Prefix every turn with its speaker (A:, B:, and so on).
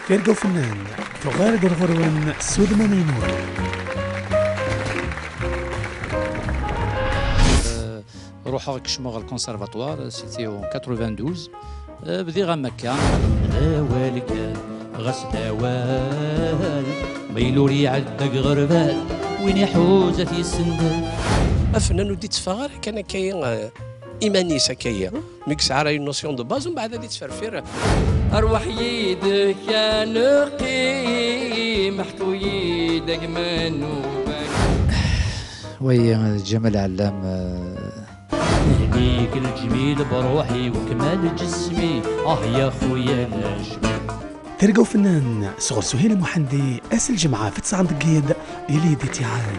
A: كيرقو فنان تغار غرغرون سود ميمون.
B: روحوا كشموغ الكونسرفاتوار سيتي اون 92. بدي غا مكة والك غس دوال ميلوري عدك غربال وين يحوز في السندال.
C: الفنان ودي تفاغر كان كاين ايمانيس هكايا ميكس عراي نوسيون دو باز ومن بعد غادي تفرفر.
D: اروح يدك يا نقي محكو يدك منوبك.
B: وي جمال علام
D: نهديك الجميل بروحي وكمال جسمي يا خويا الجميل.
A: تلقاو فنان صغر سهيل محندي اس الجمعة في 9 دقيقة يلي دي تعال.